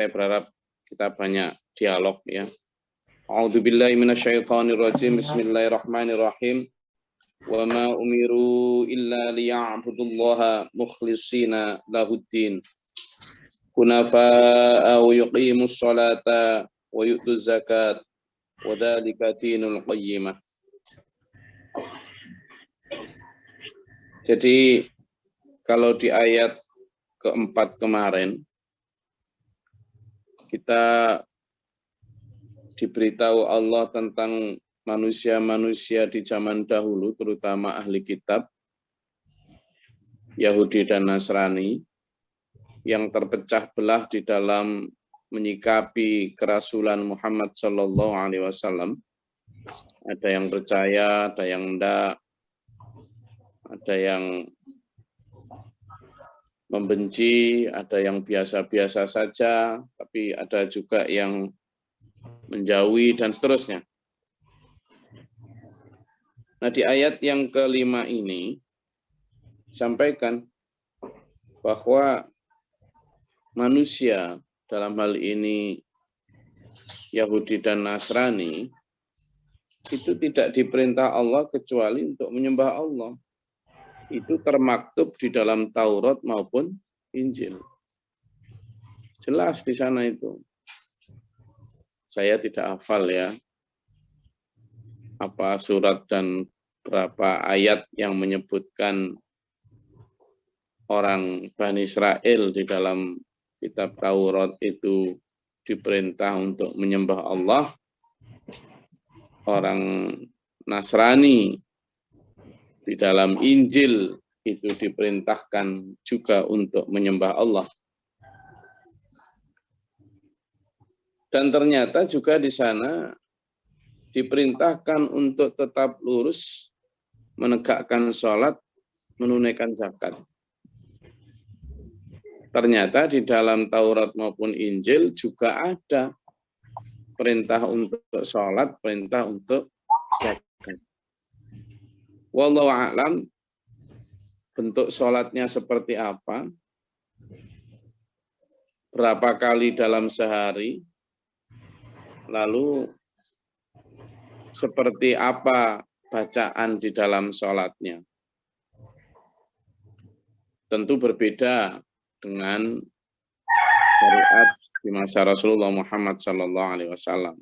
saya berharap kita banyak dialog ya. A'udzubillahi minasyaitonirrajim. Bismillahirrahmanirrahim. Wa ma umiru illa liya'budullaha mukhlishina lahuddin. Hunafa'a wa yuqimus sholata wa yu'tuz zakat wa dzalika dinul qayyimah. Jadi kalau di ayat keempat kemarin kita diberitahu Allah tentang manusia-manusia di zaman dahulu, terutama ahli kitab, Yahudi dan Nasrani, yang terpecah belah di dalam menyikapi kerasulan Muhammad Sallallahu Alaihi Wasallam. Ada yang percaya, ada yang enggak, ada yang membenci, ada yang biasa-biasa saja, tapi ada juga yang menjauhi dan seterusnya. Nah, di ayat yang kelima ini sampaikan bahwa manusia dalam hal ini Yahudi dan Nasrani itu tidak diperintah Allah kecuali untuk menyembah Allah. Itu termaktub di dalam Taurat maupun Injil. Jelas di sana itu. Saya tidak hafal ya, apa surat dan berapa ayat yang menyebutkan orang Bani Israel di dalam kitab Taurat itu diperintah untuk menyembah Allah. Orang Nasrani di dalam Injil itu diperintahkan juga untuk menyembah Allah. Dan ternyata juga di sana diperintahkan untuk tetap lurus, menegakkan sholat, menunaikan zakat. Ternyata di dalam Taurat maupun Injil juga ada perintah untuk sholat, perintah untuk zakat. Wallahu a'lam, bentuk sholatnya seperti apa, berapa kali dalam sehari, lalu seperti apa bacaan di dalam sholatnya. Tentu berbeda dengan syariat di masa Rasulullah Muhammad SAW.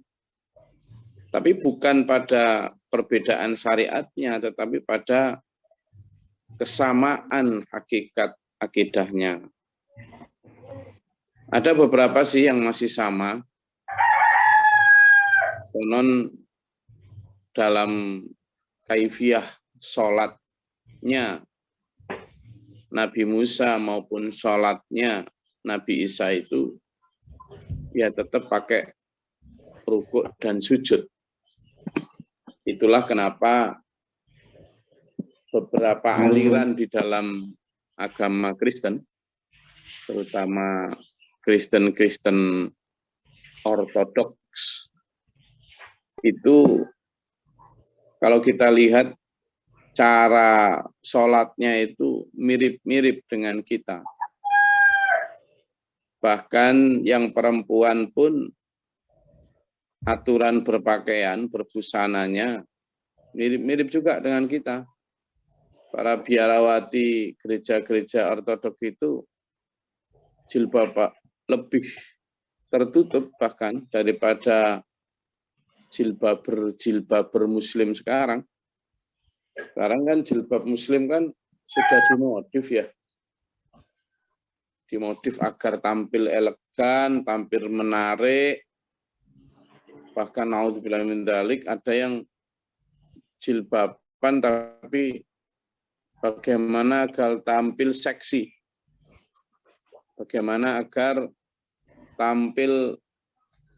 Tapi bukan pada perbedaan syariatnya, tetapi pada kesamaan hakikat akidahnya. Ada beberapa sih yang masih sama. Konon dalam kaifiyah sholatnya Nabi Musa maupun sholatnya Nabi Isa itu ya tetap pakai rukuk dan sujud. Itulah kenapa beberapa aliran di dalam agama Kristen, terutama Kristen Ortodoks, itu kalau kita lihat cara sholatnya itu mirip-mirip dengan kita. Bahkan yang perempuan pun aturan berpakaian, berbusananya mirip-mirip juga dengan kita. Para biarawati gereja-gereja ortodoks itu jilbab lebih tertutup bahkan daripada jilbab muslim sekarang. Sekarang kan jilbab muslim kan sudah dimodif ya. Dimodif agar tampil elegan, tampil menarik. Bahkan naudzubillah min dzalik, ada yang jilbaban tapi bagaimana agar tampil seksi. Bagaimana agar tampil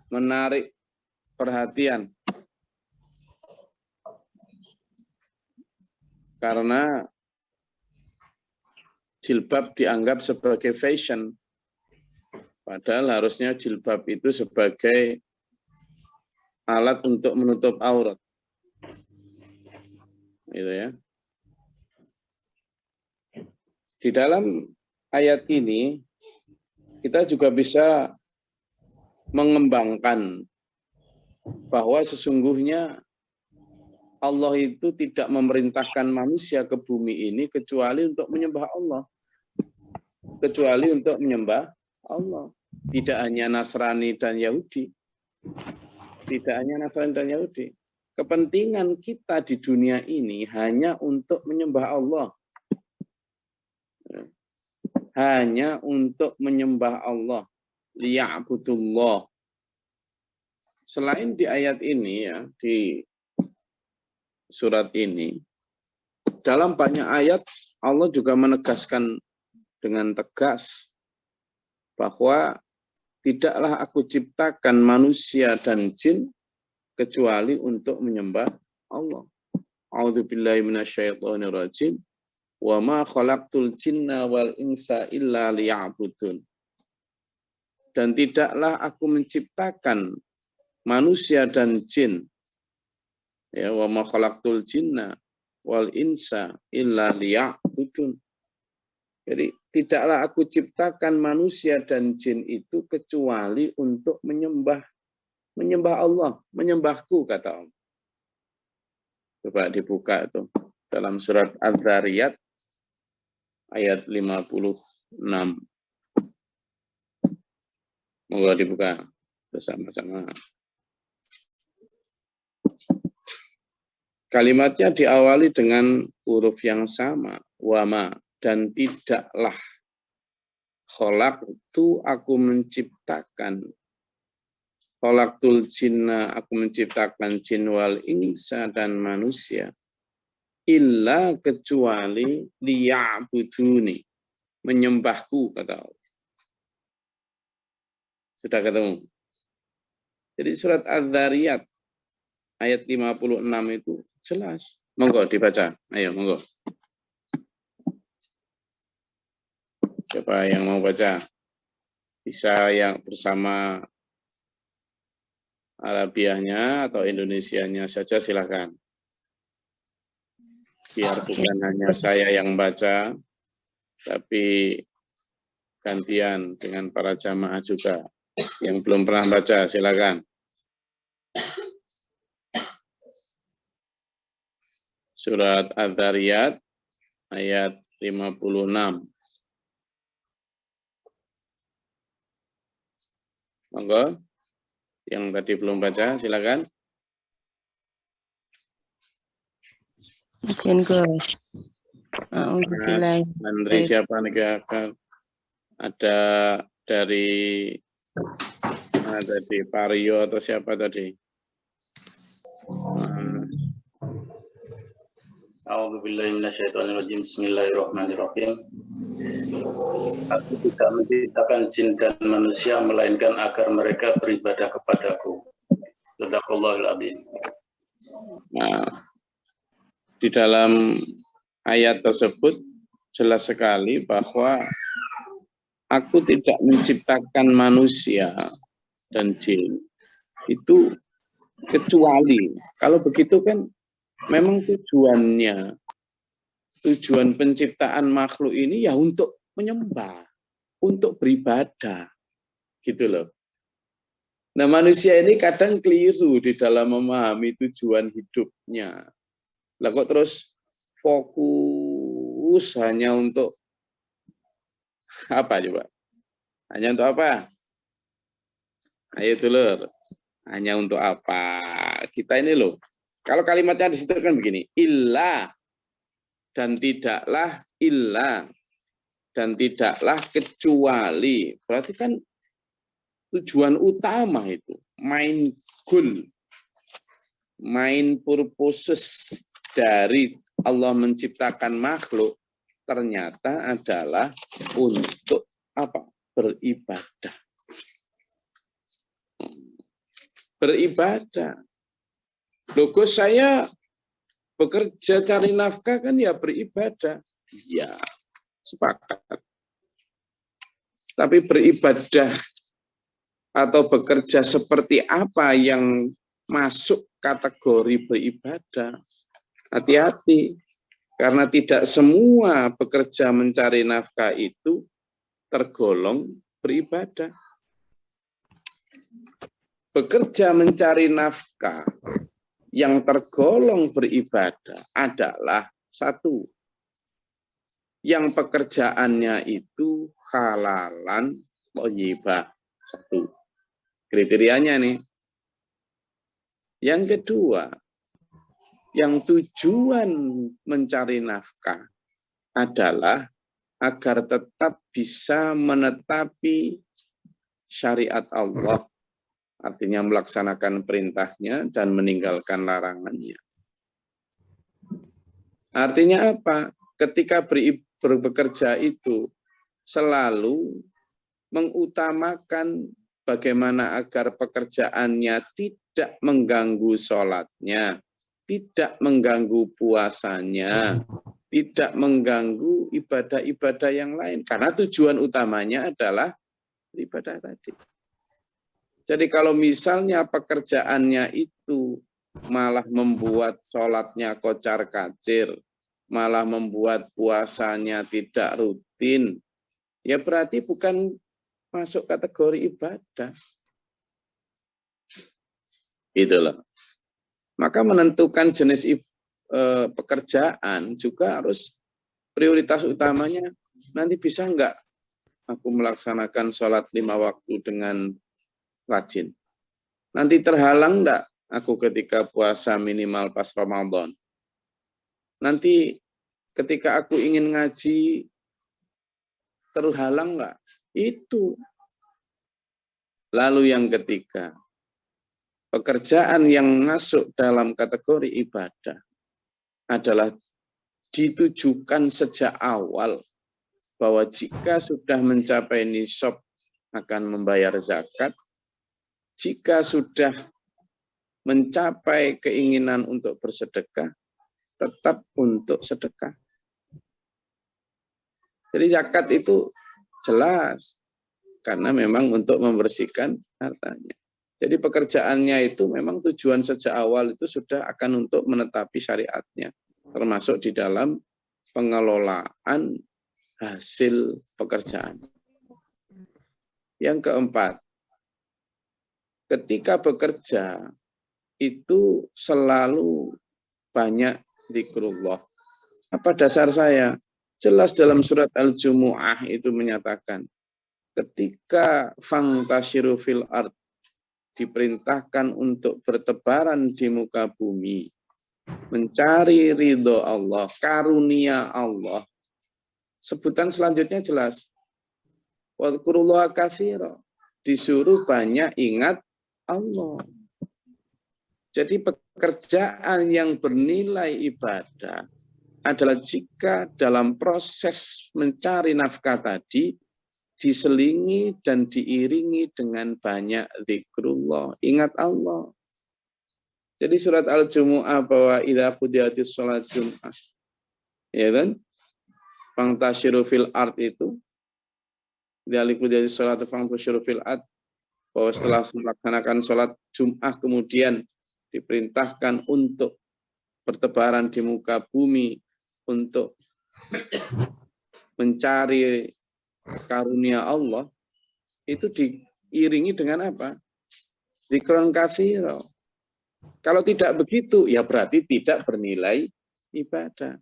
menarik perhatian. Karena jilbab dianggap sebagai fashion. Padahal harusnya jilbab itu sebagai alat untuk menutup aurat. Gitu ya. Di dalam ayat ini kita juga bisa mengembangkan bahwa sesungguhnya Allah itu tidak memerintahkan manusia ke bumi ini kecuali untuk menyembah Allah. Kecuali untuk menyembah Allah. Tidak hanya Nasrani dan Yahudi. Tidak hanya Nasrani dan Yahudi. Kepentingan kita di dunia ini hanya untuk menyembah Allah. Hanya untuk menyembah Allah. Liya'budullah. Selain di ayat ini ya, di surat ini, dalam banyak ayat Allah juga menegaskan dengan tegas bahwa tidaklah aku ciptakan manusia dan jin kecuali untuk menyembah Allah. A'udzubillahi minasyaitonirrajim. Wa ma khalaqtul jinna wal insa illa liya'budun. Dan tidaklah aku menciptakan manusia dan jin, ya, wa ma khalaqtul jinna wal insa illa liya'budun. Jadi tidaklah aku ciptakan manusia dan jin itu kecuali untuk menyembah Allah, menyembahku, kata Allah. Coba dibuka itu dalam surat Az-Zariyat ayat 56. Monggo dibuka bersama-sama. Kalimatnya diawali dengan huruf yang sama, wama, dan tidaklah. Khalaqtu, aku menciptakan. Khalaqtul jinna, aku menciptakan jin wal insa, dan manusia. Illa, kecuali liya'buduni, menyembahku, kata Allah. Sudah ketemu? Jadi surat Az-Zariyat ayat 56 itu jelas. Monggo dibaca. Ayo, monggo. Siapa yang mau baca? Bisa yang bersama Arabiahnya atau Indonesianya saja, silakan. Biar bukan hanya saya yang baca, tapi gantian dengan para jamaah juga. Yang belum pernah baca, silakan. Surat Az-Zariyat ayat 56. Monggo, yang tadi belum baca, silakan. Izin Gus. Menteri siapa nih? Ada dari tadi Pario atau siapa tadi? A'udzubillahi minasyaitonirrajim. Bismillahirrahmanirrahim. Aku tidak menciptakan jin dan manusia melainkan agar mereka beribadah kepadaku. Shadaqallahul adzim. Nah, di dalam ayat tersebut jelas sekali bahwa aku tidak menciptakan manusia dan jin itu kecuali, kalau begitu kan memang tujuan penciptaan makhluk ini ya untuk menyembah, untuk beribadah, gitu loh. Nah, manusia ini kadang keliru di dalam memahami tujuan hidupnya. Lah kok terus fokus hanya untuk apa coba? Hanya untuk apa? Ayo dulur. Hanya untuk apa? Kita ini loh. Kalau kalimatnya di situ kan begini, illa dan tidaklah, illa dan tidaklah kecuali. Berarti kan tujuan utama itu, main goal, main purposes dari Allah menciptakan makhluk ternyata adalah untuk apa? Beribadah. Beribadah. Logo saya bekerja cari nafkah kan ya beribadah. Ya, sepakat. Tapi beribadah atau bekerja seperti apa yang masuk kategori beribadah? Hati-hati. Karena tidak semua bekerja mencari nafkah itu tergolong beribadah. bekerja mencari nafkah yang tergolong beribadah adalah satu, yang pekerjaannya itu halalan thayyibah. Satu. Kriterianya nih. Yang kedua, yang tujuan mencari nafkah adalah agar tetap bisa menetapi syariat Allah, artinya melaksanakan perintahnya dan meninggalkan larangannya. Artinya apa? Ketika bekerja itu selalu mengutamakan bagaimana agar pekerjaannya tidak mengganggu sholatnya, tidak mengganggu puasanya, tidak mengganggu ibadah-ibadah yang lain. Karena tujuan utamanya adalah ibadah tadi. Jadi kalau misalnya pekerjaannya itu malah membuat sholatnya kocar-kacir, malah membuat puasanya tidak rutin, ya berarti bukan masuk kategori ibadah. Itulah. Maka menentukan jenis pekerjaan juga harus prioritas utamanya, nanti bisa enggak aku melaksanakan sholat 5 waktu dengan rajin. Nanti terhalang enggak aku ketika puasa minimal pas Ramadan. Nanti ketika aku ingin ngaji terhalang enggak? Itu. Lalu yang ketiga, pekerjaan yang masuk dalam kategori ibadah adalah ditujukan sejak awal bahwa jika sudah mencapai nisab akan membayar zakat, jika sudah mencapai keinginan untuk bersedekah, tetap untuk sedekah. Jadi zakat itu jelas, karena memang untuk membersihkan hartanya. Jadi pekerjaannya itu memang tujuan sejak awal itu sudah akan untuk menetapi syariatnya, termasuk di dalam pengelolaan hasil pekerjaan. Yang keempat, ketika bekerja itu selalu banyak zikrullah. Apa dasar saya? Jelas dalam surat Al-Jumu'ah itu menyatakan, ketika fangtashiru fil ard, diperintahkan untuk bertebaran di muka bumi, mencari ridho Allah, karunia Allah. Sebutan selanjutnya jelas. Wadhkurullaha katsira, disuruh banyak ingat Allah. Jadi pekerjaan yang bernilai ibadah adalah jika dalam proses mencari nafkah tadi diselingi dan diiringi dengan banyak zikrullah, ingat Allah. Jadi surat Al-Jumu'ah bahwa idza qudiyatis shalat Jum'ah, ya kan? Fangtashiru fil ard itu, idza qudiyatis shalat fangtashiru fil ard, bahwa setelah melaksanakan sholat Jum'ah kemudian diperintahkan untuk bertebaran di muka bumi untuk mencari karunia Allah, itu diiringi dengan apa? Dzikron katsira. Kalau tidak begitu, ya berarti tidak bernilai ibadah.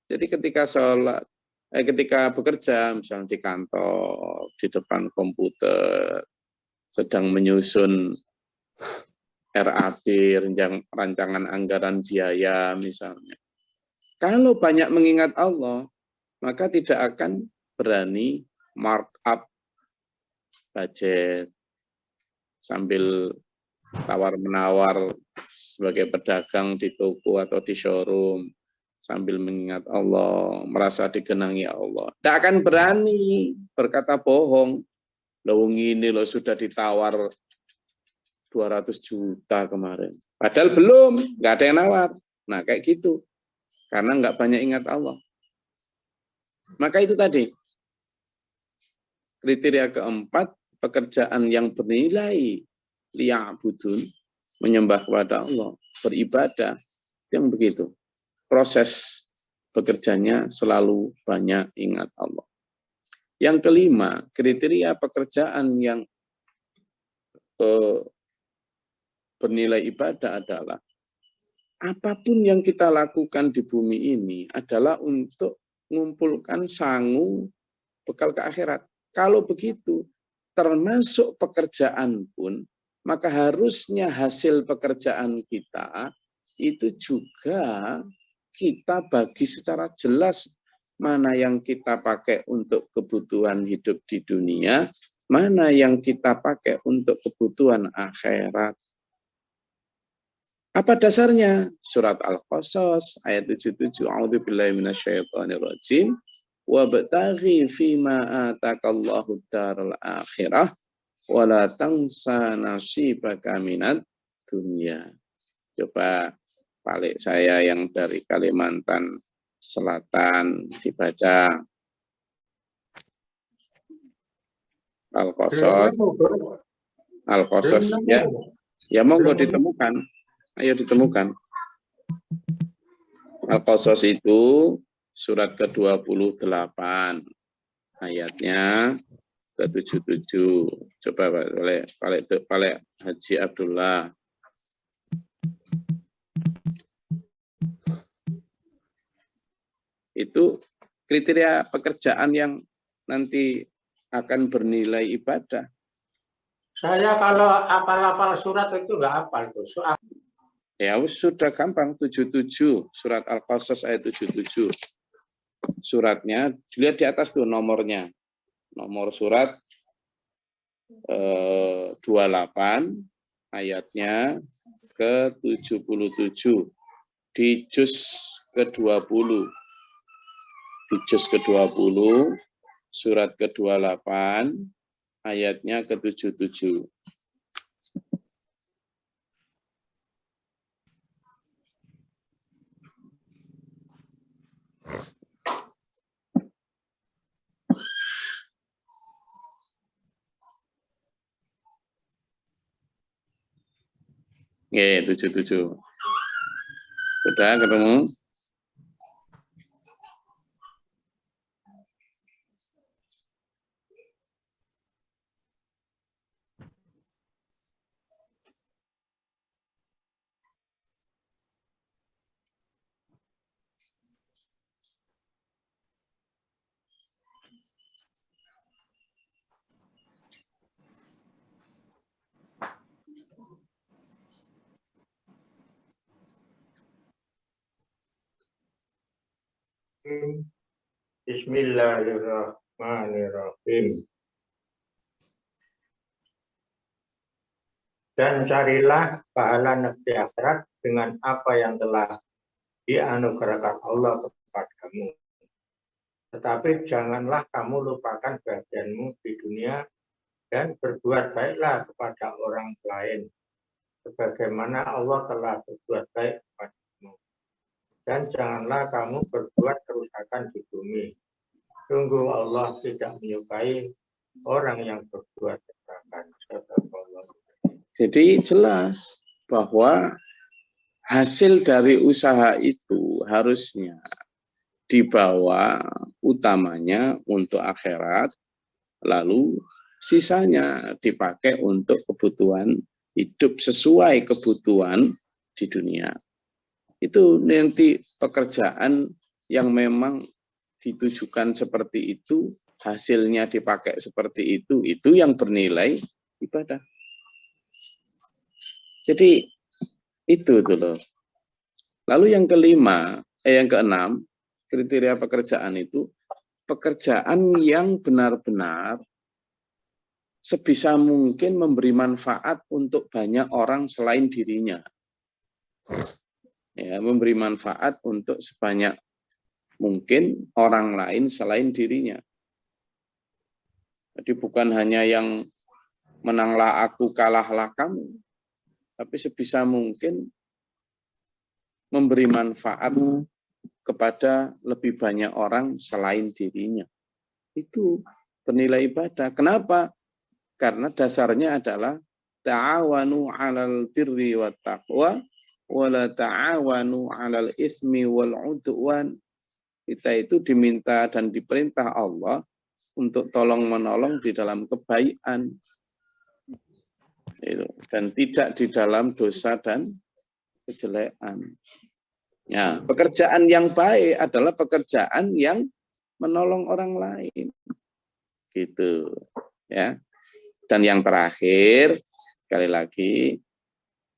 Jadi ketika sholat, ketika bekerja, misalnya di kantor, di depan komputer, sedang menyusun RAB, rancangan anggaran biaya misalnya. Kalau banyak mengingat Allah, maka tidak akan berani markup budget sambil tawar-menawar sebagai pedagang di toko atau di showroom sambil mengingat Allah, merasa digenangi Allah. Tidak akan berani berkata bohong. Loh ini loh sudah ditawar 200 juta kemarin. Padahal belum, nggak ada yang nawar. Nah kayak gitu. Karena nggak banyak ingat Allah. Maka itu tadi. Kriteria keempat, pekerjaan yang bernilai liya'budun, menyembah kepada Allah, beribadah, yang begitu. Proses bekerjanya selalu banyak ingat Allah. Yang kelima, kriteria pekerjaan yang bernilai ibadah adalah apapun yang kita lakukan di bumi ini adalah untuk mengumpulkan sangu bekal ke akhirat. Kalau begitu, termasuk pekerjaan pun, maka harusnya hasil pekerjaan kita itu juga kita bagi secara jelas mana yang kita pakai untuk kebutuhan hidup di dunia, mana yang kita pakai untuk kebutuhan akhirat. Apa dasarnya? Surat Al-Qasas ayat 77. A'udzubillahi minasyaitonirrajim. Wabtaghi fima atakallahu daral akhirah wa la tansa nasibaka minad dunya. Coba balik saya yang dari Kalimantan Selatan dibaca. Al-Qasas. Al-Qasas ya. Ya monggo ditemukan. Ayo ditemukan. Al-Qasas itu surat ke-28 ayatnya ke-77. Coba balik Haji Abdullah. Itu kriteria pekerjaan yang nanti akan bernilai ibadah. Saya kalau apal-apal surat itu nggak hafal itu. Ya sudah gampang, 77 surat Al-Qasas ayat 77. Suratnya dilihat di atas tuh nomornya. Nomor surat 28 ayatnya ke-77 di juz ke-20. Di juz ke-20 surat ke-28 ayatnya ke-77. Ya, 77. Sudah ketemu? Bismillahirrahmanirrahim. Dan carilah pahala negeri akhirat dengan apa yang telah dianugerahkan Allah kepadamu. Tetapi janganlah kamu lupakan bagianmu di dunia dan berbuat baiklah kepada orang lain, sebagaimana Allah telah berbuat baik kepadamu. Dan janganlah kamu berbuat kerusakan di bumi. Sungguh Allah tidak menyukai orang yang berbuat kerusakan. Jadi jelas bahwa hasil dari usaha itu harusnya dibawa utamanya untuk akhirat, lalu sisanya dipakai untuk kebutuhan hidup sesuai kebutuhan di dunia. Itu nanti pekerjaan yang memang ditujukan seperti itu, hasilnya dipakai seperti itu yang bernilai ibadah. Jadi itu loh. Lalu yang keenam, kriteria pekerjaan itu pekerjaan yang benar-benar sebisa mungkin memberi manfaat untuk banyak orang selain dirinya. Ya, memberi manfaat untuk sebanyak mungkin orang lain selain dirinya. Jadi bukan hanya yang menanglah aku, kalahlah kamu, tapi sebisa mungkin memberi manfaat kepada lebih banyak orang selain dirinya. Itu bernilai ibadah. Kenapa? Karena dasarnya adalah ta'awanu 'alal birri wat taqwa wa la ta'awanu 'alal ismi wal 'udwan. Kita itu diminta dan diperintah Allah untuk tolong-menolong di dalam kebaikan. Itu. dan tidak di dalam dosa dan kejelekan. Ya, pekerjaan yang baik adalah pekerjaan yang menolong orang lain. Gitu. Ya. Dan yang terakhir, sekali lagi,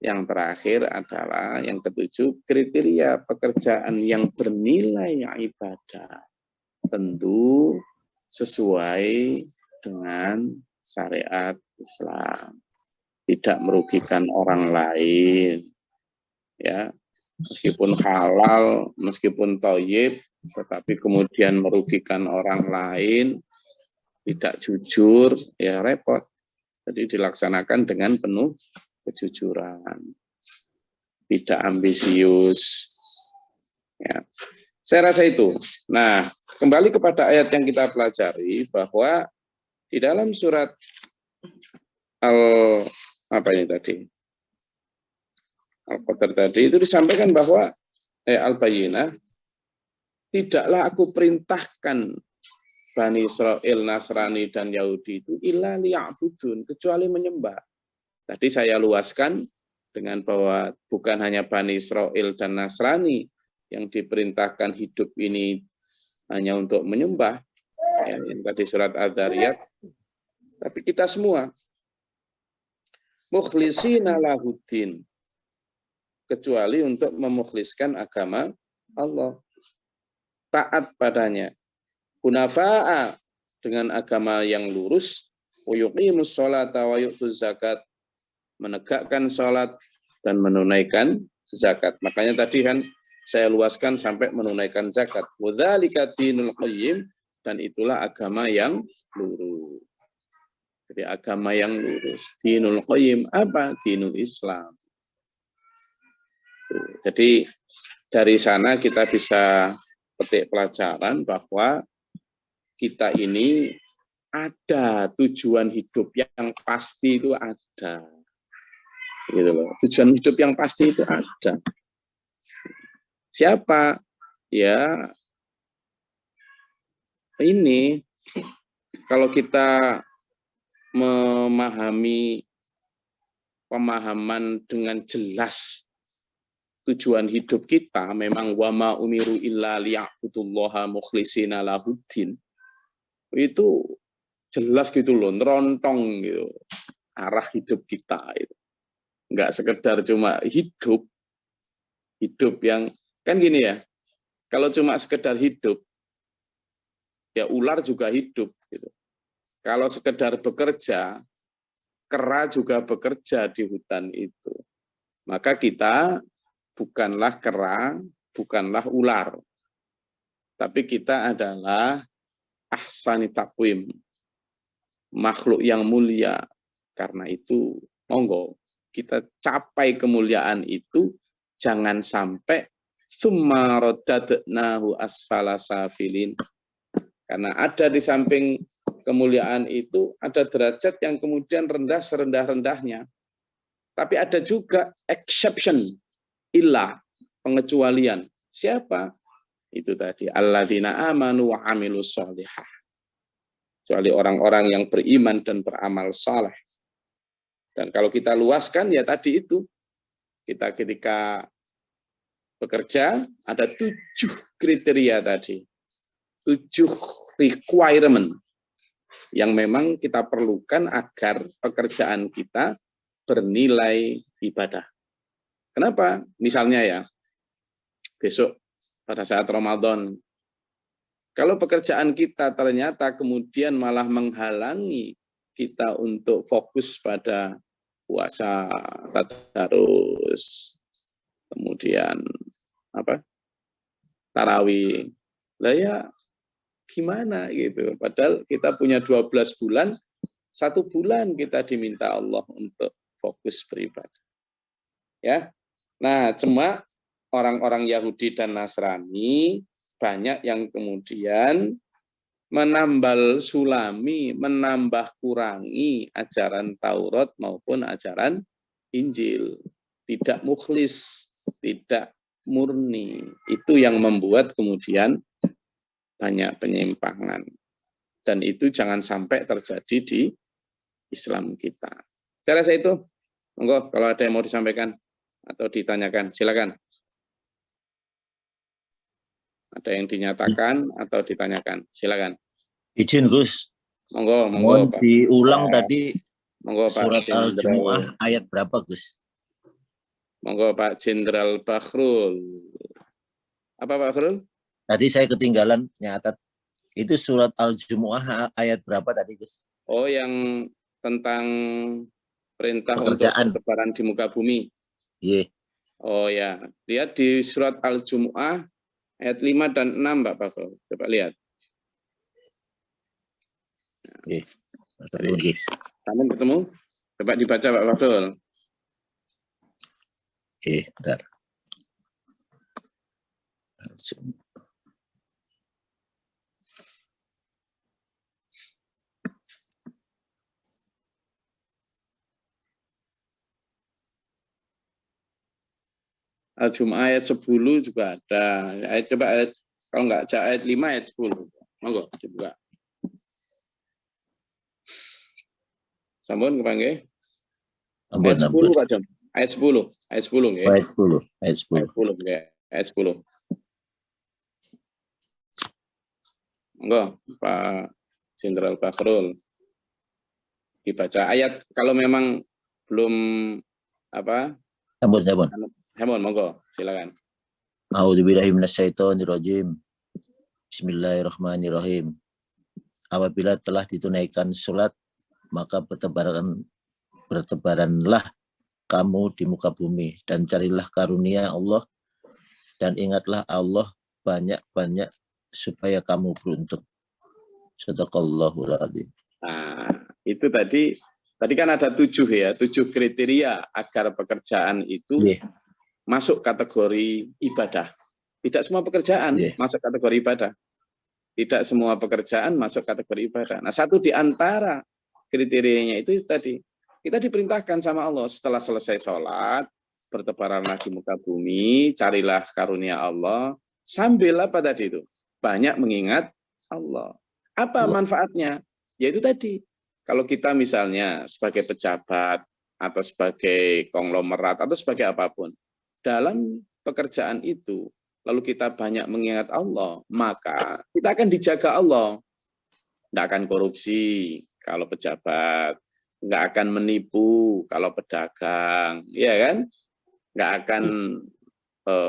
yang terakhir adalah yang ketujuh, kriteria pekerjaan yang bernilai ibadah. Tentu sesuai dengan syariat Islam. Tidak merugikan orang lain. Ya, meskipun halal, meskipun thayyib, tetapi kemudian merugikan orang lain, tidak jujur, ya repot. Jadi dilaksanakan dengan penuh kejujuran, tidak ambisius. Ya. Saya rasa itu. Nah, kembali kepada ayat yang kita pelajari bahwa di dalam surat Al-Qadr tadi itu disampaikan bahwa Al-Bayyinah, tidaklah aku perintahkan Bani Israel, Nasrani dan Yahudi itu illa liya'budun, kecuali menyembah. Tadi saya luaskan dengan bahwa bukan hanya Bani Israel dan Nasrani yang diperintahkan hidup ini hanya untuk menyembah, ya, yang tadi surat Al-Dzariyat, tapi kita semua mukhlishina lahuddin, kecuali untuk memukhliskan agama Allah, taat padanya, hunafa'a, dengan agama yang lurus, wa yuqimus sholata wa yu'tuz zakat, menegakkan sholat dan menunaikan zakat. Makanya tadi kan saya luaskan sampai menunaikan zakat. Wadzalika dinul qayyim, dan itulah agama yang lurus. Jadi agama yang lurus. Dinul qayyim apa? Dinul Islam. Jadi dari sana kita bisa petik pelajaran bahwa kita ini ada tujuan hidup yang pasti, itu ada. Gitu loh. Tujuan hidup yang pasti itu ada. Siapa? Ya, ini kalau kita memahami pemahaman dengan jelas tujuan hidup kita, memang wama umiru illa liya'budullaha mukhlishina lahuddin, itu jelas gitu loh, nerontong gitu arah hidup kita itu. Enggak sekedar cuma hidup yang kan gini ya, kalau cuma sekedar hidup ya ular juga hidup gitu. Kalau sekedar bekerja, kera juga bekerja di hutan itu. Maka kita bukanlah kera, bukanlah ular, tapi kita adalah ahsani taqwim, makhluk yang mulia. Karena itu monggo kita capai kemuliaan itu, jangan sampai summa raddadnahu asfala safilin. Karena ada di samping kemuliaan itu ada derajat yang kemudian rendah serendah-rendahnya. Tapi ada juga exception, ilah, pengecualian. Siapa? Itu tadi alladzina amanu wa amilus sholihah. Kecuali orang-orang yang beriman dan beramal saleh. Dan kalau kita luaskan ya tadi itu, kita ketika bekerja ada 7 kriteria tadi, 7 requirement yang memang kita perlukan agar pekerjaan kita bernilai ibadah. Kenapa? Misalnya ya, besok pada saat Ramadan, kalau pekerjaan kita ternyata kemudian malah menghalangi kita untuk fokus pada puasa, tadarus, kemudian tarawih. Lah ya gimana gitu. Padahal kita punya 12 bulan, 1 bulan kita diminta Allah untuk fokus beribadah. Ya. Nah, cuma orang-orang Yahudi dan Nasrani banyak yang kemudian menambal sulami, menambah kurangi ajaran Taurat maupun ajaran Injil. Tidak mukhlis, tidak murni. Itu yang membuat kemudian banyak penyimpangan. Dan itu jangan sampai terjadi di Islam kita. Saya rasa itu. Monggo kalau ada yang mau disampaikan atau ditanyakan, silakan. Ada yang dinyatakan atau ditanyakan, silakan. Izin Gus. Monggo, Mohon Pak. diulang tadi Monggo Pak surat Jenderal. Al-Jumu'ah ayat berapa Gus? Monggo Pak Jenderal Bakhrul. Apa Pak Bakhrul? Tadi saya ketinggalan nyatat. Itu surat Al-Jumu'ah ayat berapa tadi Gus? Oh, yang tentang perintah Pekerjaan. untuk bertebaran di muka bumi. Iya. Oh ya, lihat di surat Al-Jumu'ah ayat 5 dan 6 Pak Bakhrul. Coba lihat. Iya. Ketemu Gus. Kamu ketemu? Coba dibaca Pak Bakhrul. Bentar. Al-Jumu'ah ayat 10 juga ada. Coba ayat, kalau nggak ayat 5 ayat 10. Monggo dibuka. Sampun kepanggih. Ayat 10 Pak Jam. Ayat 10. Ayat 10 nggih. Ayat 10. Ayat 10. Ayat 10 nggih. Ayat 10. Monggo Pak Jenderal Bakhrul. Dibaca ayat kalau memang belum apa? Sampun, monggo, silakan. A'udzubillahi minasyaitonirrajim. Bismillahirrahmanirrahim. Apabila telah ditunaikan salat, maka bertebaranlah kamu di muka bumi dan carilah karunia Allah dan ingatlah Allah banyak-banyak supaya kamu beruntung. Shadaqallahul adzim. Nah, itu tadi kan ada 7 kriteria agar pekerjaan itu masuk kategori ibadah. Tidak semua pekerjaan masuk kategori ibadah. Tidak semua pekerjaan masuk kategori ibadah. Nah, satu di antara kriterianya itu tadi, kita diperintahkan sama Allah setelah selesai sholat, bertebaranlah di muka bumi, carilah karunia Allah, sambil apa tadi itu? Banyak mengingat Allah. Apa manfaatnya? Yaitu tadi, kalau kita misalnya sebagai pejabat, atau sebagai konglomerat, atau sebagai apapun, dalam pekerjaan itu, lalu kita banyak mengingat Allah, maka kita akan dijaga Allah. Tidak akan korupsi kalau pejabat, nggak akan menipu kalau pedagang, ya kan? Nggak akan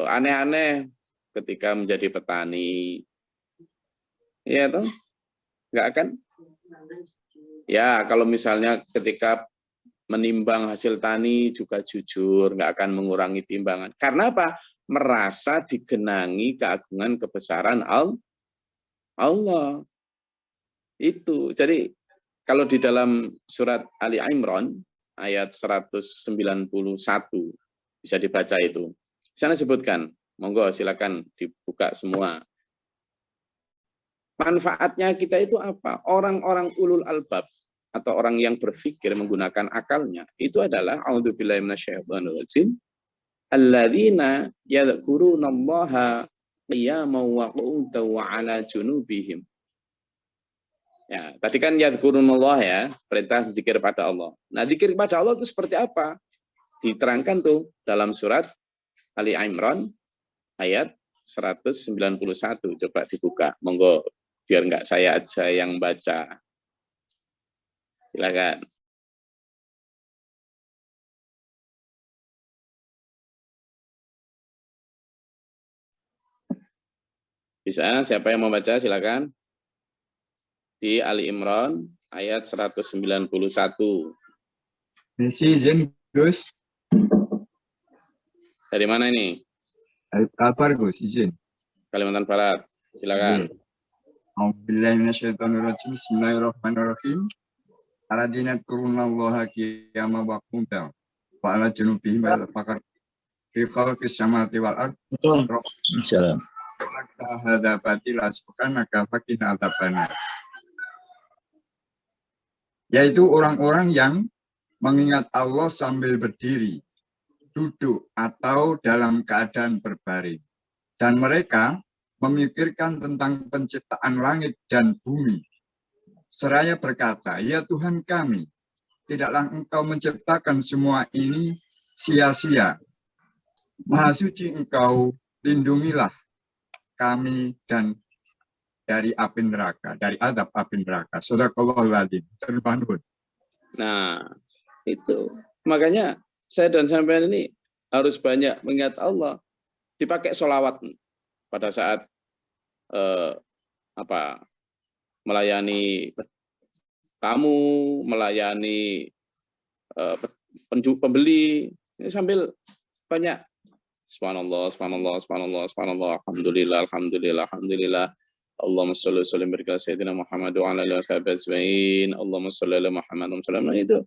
aneh-aneh ketika menjadi petani, ya toh? Nggak akan. Ya, kalau misalnya ketika menimbang hasil tani juga jujur, nggak akan mengurangi timbangan. Karena apa? Merasa digenangi keagungan kebesaran Allah. Itu. Jadi kalau di dalam surat Ali Imran ayat 191 bisa dibaca itu. Di sana sebutkan, monggo silakan dibuka semua. Manfaatnya kita itu apa? Orang-orang ulul albab atau orang yang berpikir menggunakan akalnya itu adalah a'udzubillahi minasyaitonirrajim alladzina yadhkurunallaha qiyaman wa qu'udan wa 'ala junubihim. Ya, tadi kan yadhkurunallah ya, perintah zikir pada Allah. Nah, zikir pada Allah itu seperti apa? Diterangkan tuh dalam surat Ali Imran ayat 191. Coba dibuka, monggo biar enggak saya aja yang baca. Silakan. Bisa, siapa yang mau baca silakan. Di Ali Imran ayat 191. Misi izin Gus. Dari mana ini? Kabar Gus, izin. Kalimantan Barat. Silakan. A'udzubillahiminasyaitonirrajim. Bismillahirrahmanirrahim. Aladina kurunallaha qiyama wa qu'udan wa 'ala junubihim wa fakar fi khalqis samawati wal ardh. Salam. Hadza batila subhanaka faqina adzabannar. Yaitu orang-orang yang mengingat Allah sambil berdiri, duduk, atau dalam keadaan berbaring. Dan mereka memikirkan tentang penciptaan langit dan bumi. Seraya berkata, ya Tuhan kami, tidaklah Engkau menciptakan semua ini sia-sia. Maha suci Engkau, lindungilah kami dan dari api neraka, dari azab api neraka. Shadaqallahul adzim. Terima kasih. Nah, itu. Makanya saya dan sampean ini harus banyak mengingat Allah. Dipakai sholawat pada saat melayani tamu, melayani pembeli, ini sambil banyak subhanallah, subhanallah, subhanallah, subhanallah, alhamdulillah, alhamdulillah, alhamdulillah. Allahumma sholli wa sallim ala sayyidina Muhammad wa ala alihi wasallam. Allahumma sholli ala Muhammad wa sallam. Itu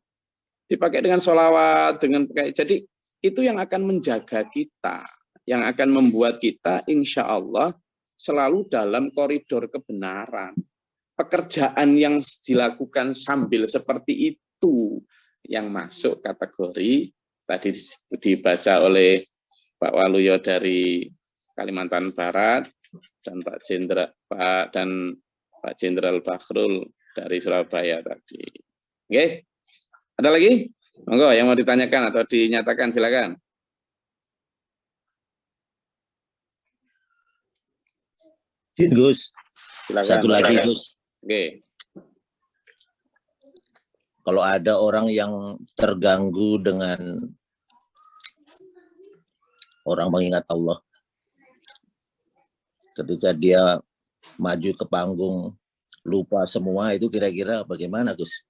dipakai dengan sholawat, dengan pakai. Jadi itu yang akan menjaga kita, yang akan membuat kita insya Allah selalu dalam koridor kebenaran. Pekerjaan yang dilakukan sambil seperti itu yang masuk kategori tadi dibaca oleh Pak Waluyo dari Kalimantan Barat dan Pak Jenderal Bakhrul dari Surabaya tadi. Oke, ada lagi? Monggo yang mau ditanyakan atau dinyatakan, silakan. Gus, Silakan. satu lagi Gus. Oke. Kalau ada orang yang terganggu dengan orang mengingat Allah, ketika dia maju ke panggung lupa semua, itu kira-kira bagaimana Gus?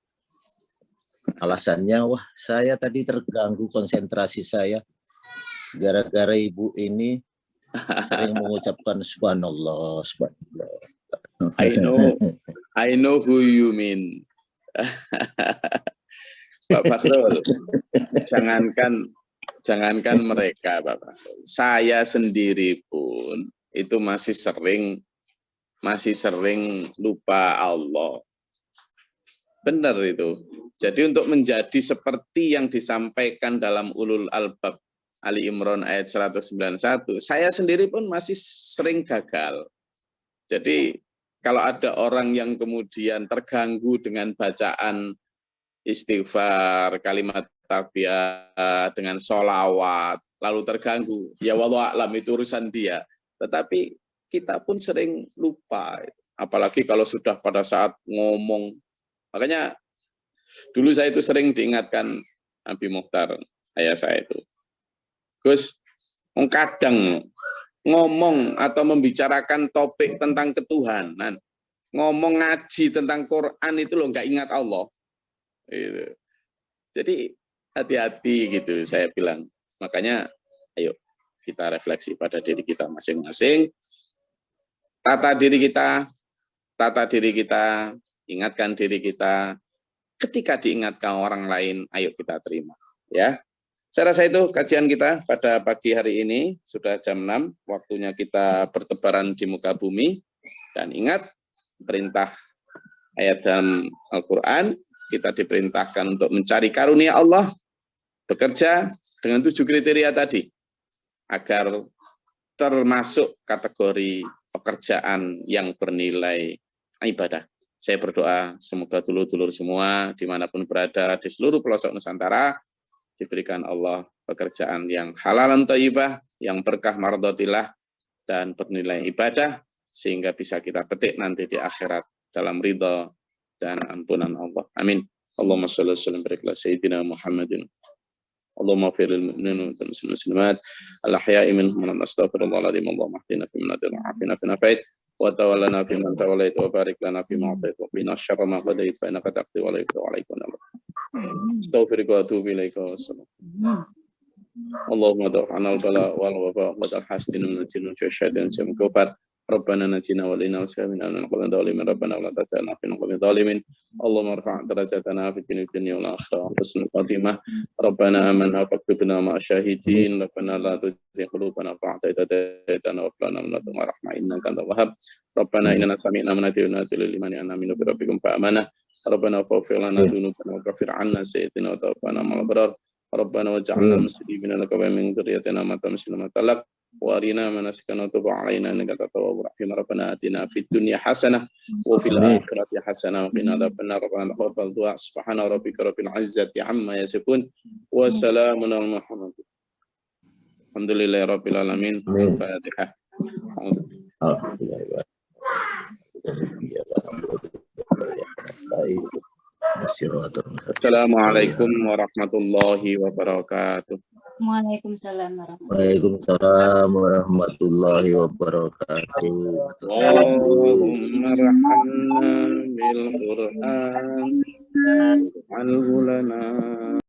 Alasannya, wah saya tadi terganggu konsentrasi saya gara-gara ibu ini sering mengucapkan subhanallah, subhanallah. I know who you mean. Pak Bakhrul, jangankan mereka, Pak Bakhrul, saya sendiri pun itu masih sering lupa Allah. Benar itu. Jadi untuk menjadi seperti yang disampaikan dalam Ulul Albab Ali Imran ayat 191, saya sendiri pun masih sering gagal. Jadi kalau ada orang yang kemudian terganggu dengan bacaan istighfar, kalimat tasbih, dengan sholawat, lalu terganggu, ya wallahu a'lam, itu urusan dia. Tetapi kita pun sering lupa, apalagi kalau sudah pada saat ngomong. Makanya dulu saya itu sering diingatkan Nabi Mukhtar, ayah saya itu, Gus, kadang ngomong atau membicarakan topik tentang ketuhanan, ngomong ngaji tentang Quran itu loh nggak ingat Allah. Gitu. Jadi hati-hati gitu saya bilang. Makanya ayo kita refleksi pada diri kita masing-masing. Tata diri kita, ingatkan diri kita. Ketika diingatkan orang lain, ayo kita terima. Ya, saya rasa itu kajian kita pada pagi hari ini. Sudah jam 6, waktunya kita bertebaran di muka bumi. Dan ingat, perintah ayat dalam Al-Quran, kita diperintahkan untuk mencari karunia Allah, bekerja dengan 7 kriteria tadi, agar termasuk kategori pekerjaan yang bernilai ibadah. Saya berdoa semoga dulur-dulur semua dimanapun berada di seluruh pelosok Nusantara diberikan Allah pekerjaan yang halalan thayyibah, yang berkah mardhatillah dan bernilai ibadah, sehingga bisa kita petik nanti di akhirat dalam ridha dan ampunan Allah. Amin. Allahumma shalli wa sallim barik ala sayyidina Muhammadin. Allahumma firil mu'minin wal muslimat al-ahya'i minhum wa astaghfirullahaladzim. Allahumma hdina fi man hadayta wa afina fi man afait wa tawallana fi man tawallait wa barik lana fi ma atait wa qina syarra ma qadait fa innaka taqdi wa la yuqda alaika. Astaghfiruka wa atubu ilaika wa assalam. Allahumma da'ana al-bala wal waba wa al-hasdin min al-jinni wa syaitan jam kufar. Rabbana najina wal inna wasabina min qawmin zalimin. Rabbana la taj'alna fi qawmin zalimin. Allahumma rfa' darajatana fi dunya wal akhirah. Husnul khatimah. Rabbana amanna faktubna ma'a syahidin. Rabbana la tuzigh qulubana ba'da idh hadaytana wa hab lana min ladunka rahmah innaka antal wahhab. Rabbana innana sami'na munadiyan yunadi lil imani an aminu bi rabbikum fa amanna. Rabbana faghfir lana dhunubana wa kaffir 'anna sayyi'atina wa tawaffana ma'al abrar. Rabbana waj'alna muslimin laka wa min dhurriyyatina ummatan muslimatan lak. وارنا مناسكنا وتب علينا انك انت التواب الرحيم ربنا اتنا في الدنيا حسنه وفي الاخره حسنه وقنا عذاب النار ربنا تقبل الدعاء سبحان ربك رب العزه عما يصفون وسلام على المرسلين الحمد لله رب العالمين. الفاتحه. Assalamualaikum warahmatullahi wabarakatuh. Waalaikumsalam warahmatullahi wabarakatuh. Allahumma rahmanna bil Qur'an wal lana